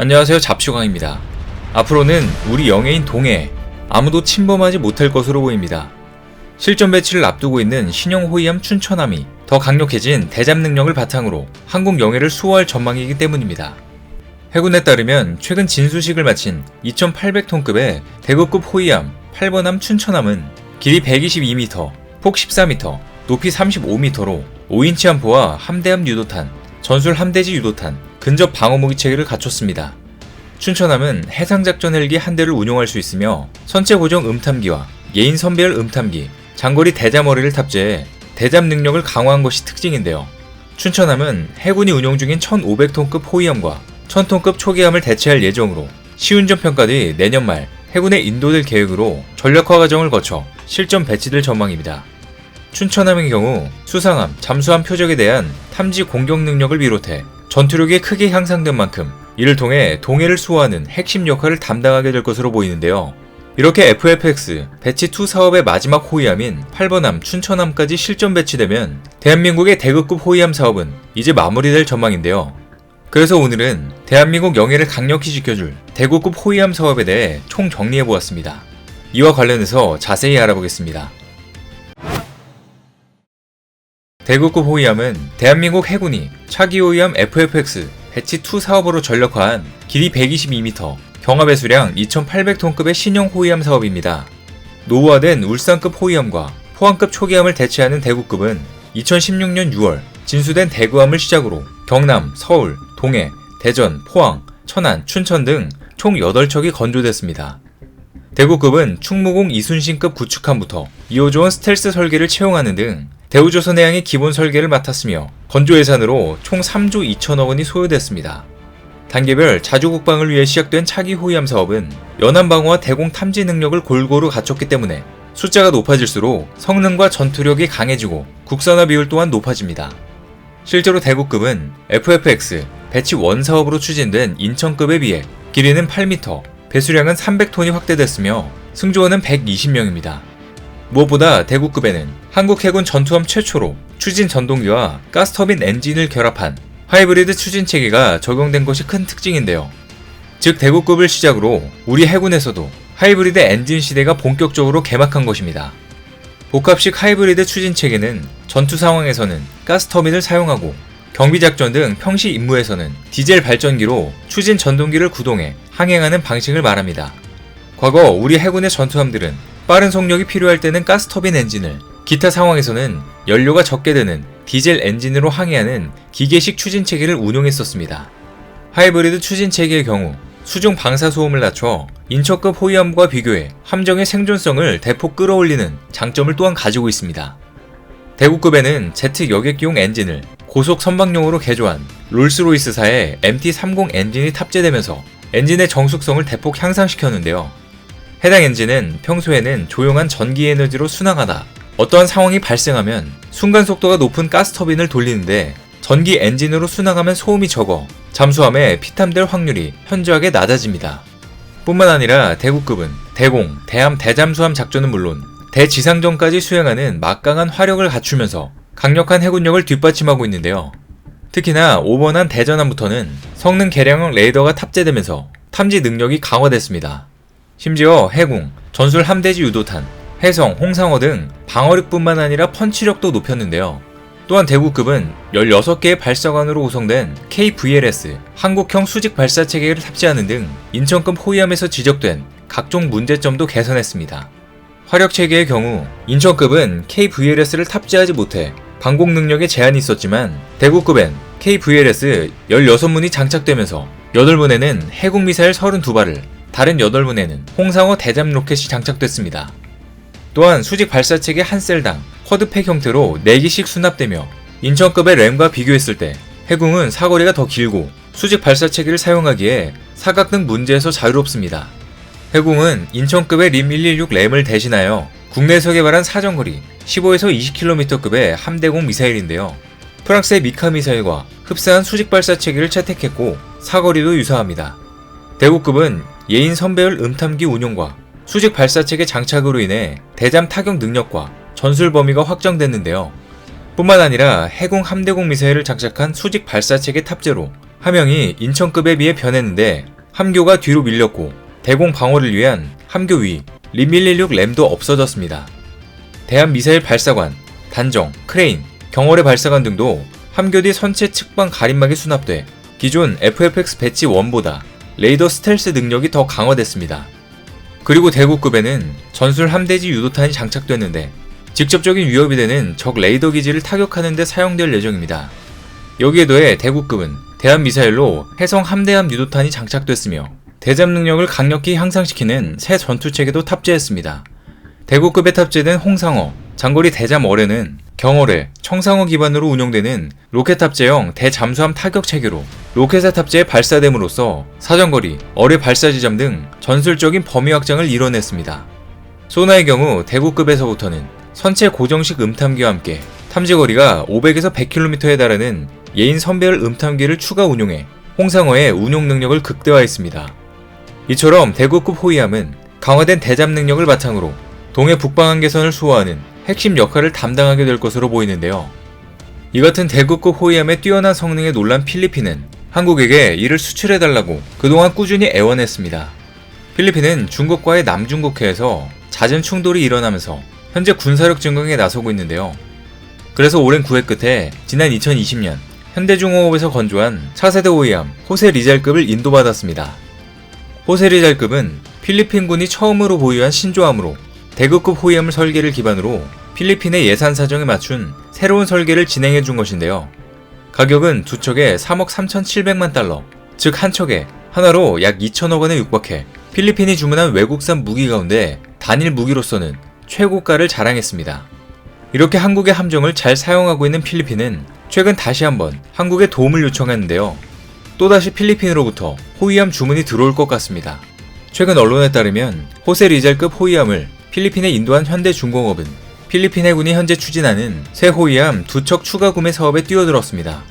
안녕하세요, 잡슈광입니다. 앞으로는 우리 영해인 동해 아무도 침범하지 못할 것으로 보입니다. 실전 배치를 앞두고 있는 신형 호위함 춘천함이 더 강력해진 대잠 능력을 바탕으로 한국 영해를 수호할 전망이기 때문입니다. 해군에 따르면 최근 진수식을 마친 2800톤급의 대구급 호위함 8번함 춘천함은 길이 122m, 폭 14m, 높이 35m로 5인치 함포와 함대함 유도탄, 전술 함대지 유도탄, 근접 방어무기 체계를 갖췄습니다. 춘천함은 해상작전 헬기 한 대를 운용할 수 있으며 선체 고정 음탐기와 예인 선배열 음탐기, 장거리 대잠어리를 탑재해 대잠 능력을 강화한 것이 특징인데요. 춘천함은 해군이 운용 중인 1500톤급 호위함과 1000톤급 초기함을 대체할 예정으로 시운전 평가 뒤 내년 말 해군에 인도될 계획으로 전력화 과정을 거쳐 실전 배치될 전망입니다. 춘천함의 경우 수상함, 잠수함 표적에 대한 탐지 공격 능력을 비롯해 전투력이 크게 향상된 만큼 이를 통해 동해를 수호하는 핵심 역할을 담당하게 될 것으로 보이는데요. 이렇게 FFX 배치2 사업의 마지막 호위함인 8번함 춘천함까지 실전 배치되면 대한민국의 대구급 호위함 사업은 이제 마무리될 전망인데요. 그래서 오늘은 대한민국 영해를 강력히 지켜줄 대구급 호위함 사업에 대해 총 정리해보았습니다. 이와 관련해서 자세히 알아보겠습니다. 대구급 호위함은 대한민국 해군이 차기 호위함 FFX 배치2 사업으로 전력화한 길이 122m, 경합배수량 2800톤급의 신형 호위함 사업입니다. 노후화된 울산급 호위함과 포항급 초기함을 대체하는 대구급은 2016년 6월 진수된 대구함을 시작으로 경남, 서울, 동해, 대전, 포항, 천안, 춘천 등 총 8척이 건조됐습니다. 대구급은 충무공 이순신급 구축함부터 2호조원 스텔스 설계를 채용하는 등 대우조선해양의 기본 설계를 맡았으며 건조 예산으로 총 3조 2천억 원이 소요됐습니다. 단계별 자주국방을 위해 시작된 차기 호위함 사업은 연안방어와 대공 탐지 능력을 골고루 갖췄기 때문에 숫자가 높아질수록 성능과 전투력이 강해지고 국산화 비율 또한 높아집니다. 실제로 대구급은 FFX 배치 1 사업으로 추진된 인천급에 비해 길이는 8m, 배수량은 300톤이 확대됐으며 승조원은 120명입니다. 무엇보다 대구급에는 한국 해군 전투함 최초로 추진 전동기와 가스터빈 엔진을 결합한 하이브리드 추진 체계가 적용된 것이 큰 특징인데요. 즉 대구급을 시작으로 우리 해군에서도 하이브리드 엔진 시대가 본격적으로 개막한 것입니다. 복합식 하이브리드 추진 체계는 전투 상황에서는 가스터빈을 사용하고 경비작전 등 평시 임무에서는 디젤 발전기로 추진 전동기를 구동해 항행하는 방식을 말합니다. 과거 우리 해군의 전투함들은 빠른 속력이 필요할 때는 가스터빈 엔진을, 기타 상황에서는 연료가 적게 드는 디젤 엔진으로 항해하는 기계식 추진 체계를 운용했었습니다. 하이브리드 추진 체계의 경우 수중 방사 소음을 낮춰 인천급 호위함과 비교해 함정의 생존성을 대폭 끌어올리는 장점을 또한 가지고 있습니다. 대구급에는 제트 여객기용 엔진을 고속 선박용으로 개조한 롤스로이스사의 MT30 엔진이 탑재되면서 엔진의 정숙성을 대폭 향상시켰는데요. 해당 엔진은 평소에는 조용한 전기 에너지로 순항하다 어떠한 상황이 발생하면 순간 속도가 높은 가스터빈을 돌리는데 전기 엔진으로 순항하면 소음이 적어 잠수함에 피탐될 확률이 현저하게 낮아집니다. 뿐만 아니라 대구급은 대공, 대함, 대잠수함 작전은 물론 대지상전까지 수행하는 막강한 화력을 갖추면서 강력한 해군력을 뒷받침하고 있는데요. 특히나 5번함 대전함부터는 성능 개량형 레이더가 탑재되면서 탐지 능력이 강화됐습니다. 심지어 해궁, 전술 함대지 유도탄, 해성, 홍상어 등 방어력뿐만 아니라 펀치력도 높였는데요. 또한 대구급은 16개의 발사관으로 구성된 KVLS 한국형 수직 발사 체계를 탑재하는 등 인천급 호위함에서 지적된 각종 문제점도 개선했습니다. 화력 체계의 경우 인천급은 KVLS를 탑재하지 못해 방공 능력에 제한이 있었지만 대구급엔 KVLS 16문이 장착되면서 8문에는 해군 미사일 32발을, 다른 8문에는 홍상어 대잠 로켓이 장착됐습니다. 또한 수직 발사체계 한 셀당 쿼드팩 형태로 4기씩 수납되며 인천급의 램과 비교했을 때 해궁은 사거리가 더 길고 수직 발사체계를 사용하기에 사각 등 문제에서 자유롭습니다. 해궁은 인천급의 림116 램을 대신하여 국내에서 개발한 사정거리 15에서 20km급의 함대공 미사일인데요. 프랑스의 미카 미사일과 흡사한 수직 발사체계를 채택했고 사거리도 유사합니다. 대구급은 예인 선배열 음탐기 운용과 수직 발사체계 장착으로 인해 대잠 타격 능력과 전술 범위가 확정됐는데요. 뿐만 아니라 해공 함대공 미사일을 장착한 수직 발사체계 탑재로 함영이 인천급에 비해 변했는데 함교가 뒤로 밀렸고 대공 방어를 위한 함교 위 림116 램도 없어졌습니다. 대한미사일 발사관, 단정, 크레인, 경월의 발사관 등도 함교 뒤 선체 측방 가림막에 수납돼 기존 FFX 배치 1보다 레이더 스텔스 능력이 더 강화됐습니다. 그리고 대구급에는 전술 함대지 유도탄이 장착됐는데 직접적인 위협이 되는 적 레이더 기지를 타격하는 데 사용될 예정입니다. 여기에 더해 대구급은 대한미사일로 해성 함대함 유도탄이 장착됐으며 대잠 능력을 강력히 향상시키는 새 전투체계도 탑재했습니다. 대구급에 탑재된 홍상어, 장거리 대잠 어뢰는 경어뢰, 청상어 기반으로 운용되는 로켓 탑재형 대잠수함 타격 체계로 로켓에 탑재해 발사됨으로써 사정거리, 어뢰 발사 지점 등 전술적인 범위 확장을 이뤄냈습니다. 소나의 경우 대구급에서부터는 선체 고정식 음탐기와 함께 탐지거리가 500에서 100km에 달하는 예인 선배열 음탐기를 추가 운용해 홍상어의 운용 능력을 극대화했습니다. 이처럼 대구급 호위함은 강화된 대잠 능력을 바탕으로 동해 북방한계선을 수호하는 핵심 역할을 담당하게 될 것으로 보이는데요. 이 같은 대구급 호위함의 뛰어난 성능에 놀란 필리핀은 한국에게 이를 수출해달라고 그동안 꾸준히 애원했습니다. 필리핀은 중국과의 남중국해에서 잦은 충돌이 일어나면서 현재 군사력 증강에 나서고 있는데요. 그래서 오랜 구애 끝에 지난 2020년 현대중공업에서 건조한 차세대 호위함 호세 리잘급을 인도받았습니다. 호세 리잘급은 필리핀군이 처음으로 보유한 신조함으로 대구급 호위함을 설계를 기반으로 필리핀의 예산 사정에 맞춘 새로운 설계를 진행해 준 것인데요. 가격은 두 척에 3억 3,700만 달러, 즉 한 척에 하나로 약 2천억 원에 육박해 필리핀이 주문한 외국산 무기 가운데 단일 무기로서는 최고가를 자랑했습니다. 이렇게 한국의 함정을 잘 사용하고 있는 필리핀은 최근 다시 한번 한국에 도움을 요청했는데요. 또다시 필리핀으로부터 호위함 주문이 들어올 것 같습니다. 최근 언론에 따르면 호세 리잘급 호위함을 필리핀에 인도한 현대중공업은 필리핀 해군이 현재 추진하는 새 호위함 2척 추가 구매 사업에 뛰어들었습니다.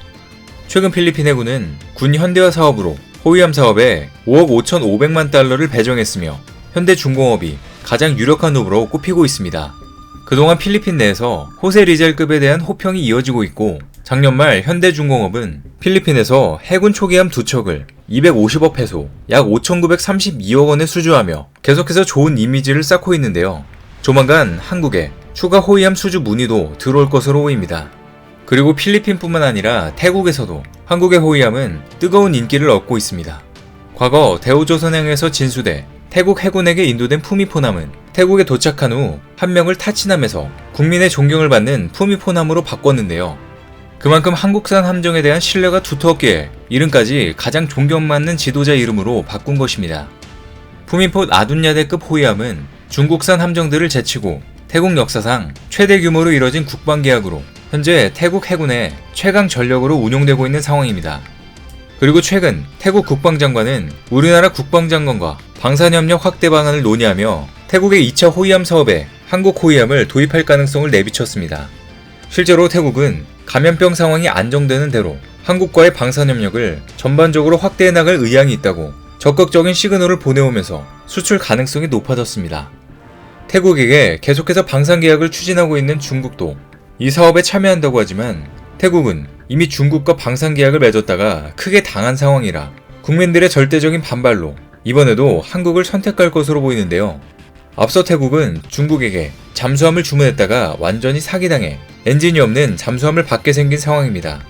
최근 필리핀 해군은 군 현대화 사업으로 호위함 사업에 5억 5,500만 달러를 배정했으며 현대중공업이 가장 유력한 후보로 꼽히고 있습니다. 그동안 필리핀 내에서 호세 리잘급에 대한 호평이 이어지고 있고 작년 말 현대중공업은 필리핀에서 해군 초기함 2척을 250억 페소, 약 5,932억 원에 수주하며 계속해서 좋은 이미지를 쌓고 있는데요. 조만간 한국에 추가 호위함 수주 문의도 들어올 것으로 보입니다. 그리고 필리핀뿐만 아니라 태국에서도 한국의 호위함은 뜨거운 인기를 얻고 있습니다. 과거 대우조선행에서 진수돼 태국 해군에게 인도된 푸미포남은 태국에 도착한 후 한 명을 타친함에서 국민의 존경을 받는 푸미포남으로 바꿨는데요. 그만큼 한국산 함정에 대한 신뢰가 두터웠기에 이름까지 가장 존경받는 지도자 이름으로 바꾼 것입니다. 푸미포 아둔야대급 호위함은 중국산 함정들을 제치고 태국 역사상 최대 규모로 이뤄진 국방계약으로 현재 태국 해군의 최강 전력으로 운용되고 있는 상황입니다. 그리고 최근 태국 국방장관은 우리나라 국방장관과 방산협력 확대 방안을 논의하며 태국의 2차 호위함 사업에 한국 호위함을 도입할 가능성을 내비쳤습니다. 실제로 태국은 감염병 상황이 안정되는 대로 한국과의 방산협력을 전반적으로 확대해 나갈 의향이 있다고 적극적인 시그널을 보내오면서 수출 가능성이 높아졌습니다. 태국에게 계속해서 방산계약을 추진하고 있는 중국도 이 사업에 참여한다고 하지만 태국은 이미 중국과 방산계약을 맺었다가 크게 당한 상황이라 국민들의 절대적인 반발로 이번에도 한국을 선택할 것으로 보이는데요. 앞서 태국은 중국에게 잠수함을 주문했다가 완전히 사기당해 엔진이 없는 잠수함을 받게 생긴 상황입니다.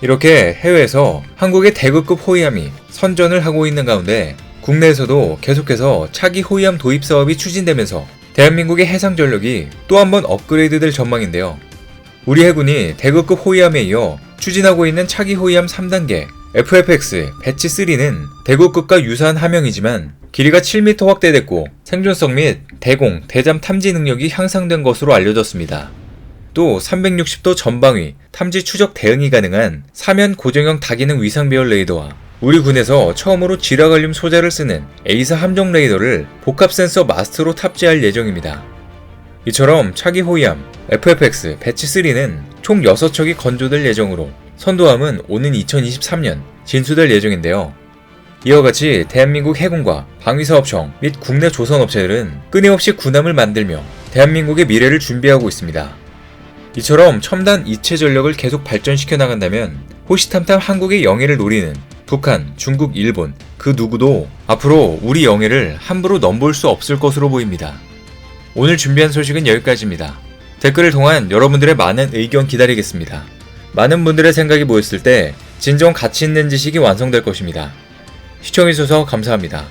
이렇게 해외에서 한국의 대구급 호위함이 선전을 하고 있는 가운데 국내에서도 계속해서 차기 호위함 도입 사업이 추진되면서 대한민국의 해상 전력이 또 한 번 업그레이드될 전망인데요. 우리 해군이 대구급 호위함에 이어 추진하고 있는 차기 호위함 3단계 FFX 배치 3는 대구급과 유사한 함형이지만 길이가 7m 확대됐고 생존성 및 대공, 대잠 탐지 능력이 향상된 것으로 알려졌습니다. 또 360도 전방위, 탐지 추적 대응이 가능한 사면 고정형 다기능 위상 배열 레이더와 우리 군에서 처음으로 지라갈륨 소자를 쓰는 A사 함정 레이더를 복합 센서 마스터로 탑재할 예정입니다. 이처럼 차기 호위함 FFX 배치 3는 총 6척이 건조될 예정으로 선도함은 오는 2023년 진수될 예정인데요. 이와 같이 대한민국 해군과 방위사업청 및 국내 조선업체들은 끊임없이 군함을 만들며 대한민국의 미래를 준비하고 있습니다. 이처럼 첨단 이체 전력을 계속 발전시켜 나간다면 호시탐탐 한국의 영예를 노리는 북한, 중국, 일본 그 누구도 앞으로 우리 영예를 함부로 넘볼 수 없을 것으로 보입니다. 오늘 준비한 소식은 여기까지입니다. 댓글을 통한 여러분들의 많은 의견 기다리겠습니다. 많은 분들의 생각이 모였을 때 진정 가치 있는 지식이 완성될 것입니다. 시청해주셔서 감사합니다.